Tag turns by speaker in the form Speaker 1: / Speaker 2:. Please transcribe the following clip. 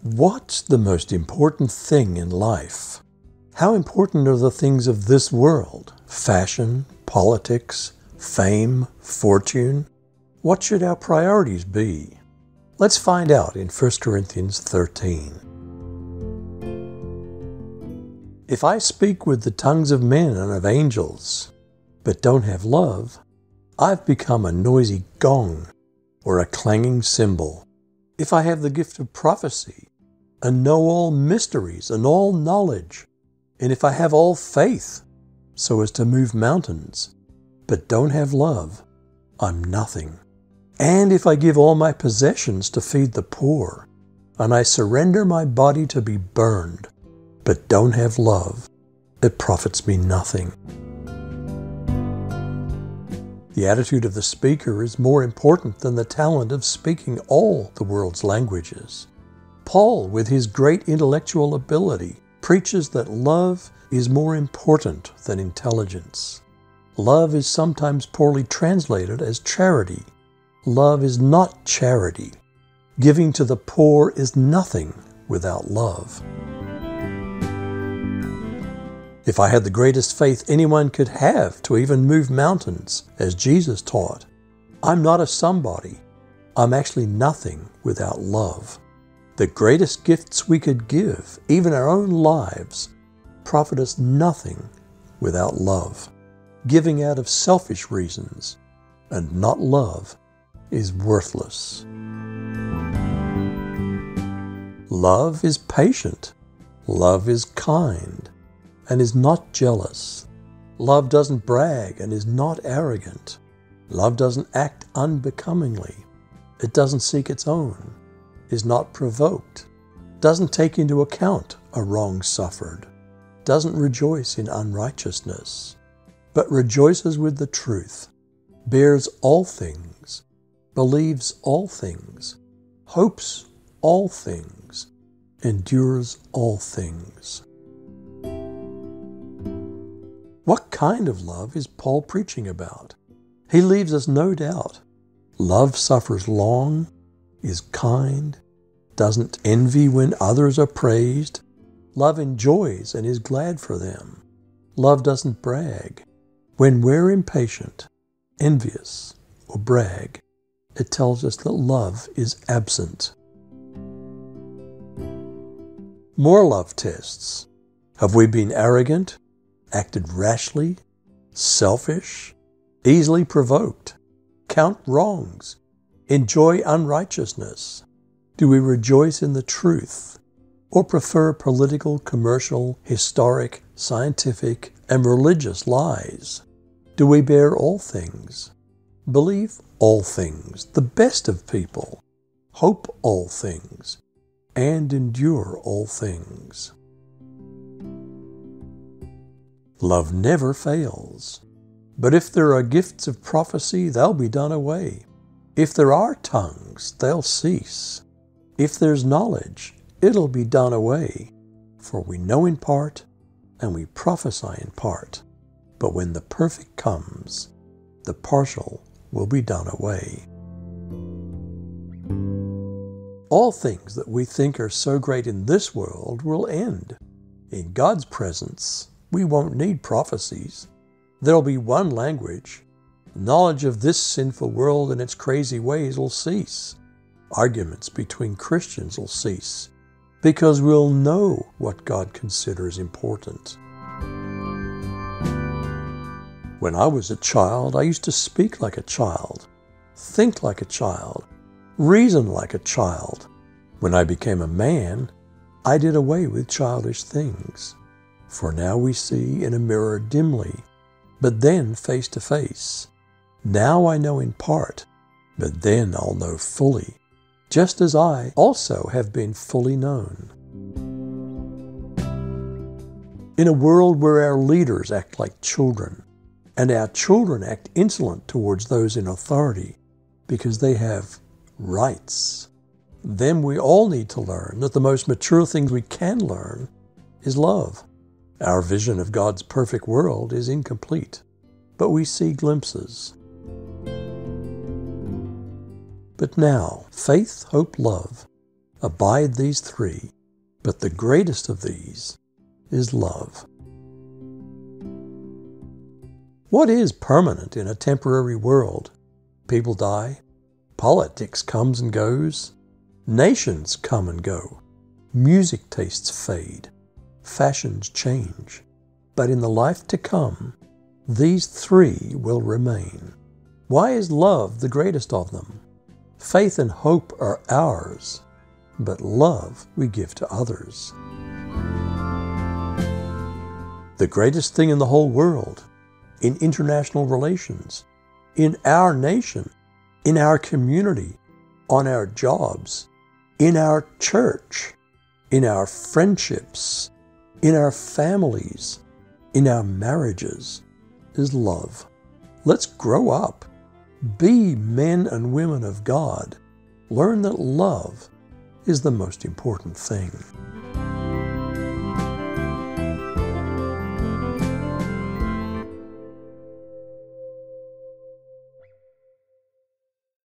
Speaker 1: What's the most important thing in life? How important are the things of this world? Fashion, politics, fame, fortune? What should our priorities be? Let's find out in 1 Corinthians 13. If I speak with the tongues of men and of angels, but don't have love, I've become a noisy gong or a clanging cymbal. If I have the gift of prophecy and know all mysteries and all knowledge, and if I have all faith so as to move mountains, but don't have love, I'm nothing. And if I give all my possessions to feed the poor, and I surrender my body to be burned, but don't have love, it profits me nothing. The attitude of the speaker is more important than the talent of speaking all the world's languages. Paul, with his great intellectual ability, preaches that love is more important than intelligence. Love is sometimes poorly translated as charity. Love is not charity. Giving to the poor is nothing without love. If I had the greatest faith anyone could have to even move mountains, as Jesus taught, I'm not a somebody. I'm actually nothing without love. The greatest gifts we could give, even our own lives, profit us nothing without love. Giving out of selfish reasons and not love is worthless. Love is patient. Love is kind and is not jealous. Love doesn't brag and is not arrogant. Love doesn't act unbecomingly. It doesn't seek its own, is not provoked, doesn't take into account a wrong suffered, doesn't rejoice in unrighteousness, but rejoices with the truth, bears all things, believes all things, hopes all things, endures all things. What kind of love is Paul preaching about? He leaves us no doubt. Love suffers long, is kind, doesn't envy when others are praised. Love enjoys and is glad for them. Love doesn't brag. When we're impatient, envious, or brag, it tells us that love is absent. More love tests. Have we been arrogant, acted rashly, selfish, easily provoked, count wrongs, enjoy unrighteousness? Do we rejoice in the truth, or prefer political, commercial, historic, scientific, and religious lies? Do we bear all things, believe all things, the best of people, hope all things, and endure all things? Love never fails. But if there are gifts of prophecy, they'll be done away. If there are tongues, they'll cease. If there's knowledge, it'll be done away. For we know in part, and we prophesy in part. But when the perfect comes, the partial will be done away. All things that we think are so great in this world will end. In God's presence, we won't need prophecies. There'll be one language. Knowledge of this sinful world and its crazy ways will cease. Arguments between Christians will cease, because we'll know what God considers important. When I was a child, I used to speak like a child, think like a child, reason like a child. When I became a man, I did away with childish things. For now we see in a mirror dimly, but then face to face. Now I know in part, but then I'll know fully, just as I also have been fully known. In a world where our leaders act like children, and our children act insolent towards those in authority because they have rights, then we all need to learn that the most mature things we can learn is love. Our vision of God's perfect world is incomplete, but we see glimpses. But now, faith, hope, love Abide these three, but the greatest of these is love. What is permanent in a temporary world? People die, politics comes and goes, nations come and go, music tastes fade, fashions change. But in the life to come, these three will remain. Why is love the greatest of them? Faith and hope are ours, but love we give to others. The greatest thing in the whole world, in international relations, in our nation, in our community, on our jobs, in our church, in our friendships, in our families, in our marriages, is love. Let's grow up. Be men and women of God. Learn that love is the most important thing.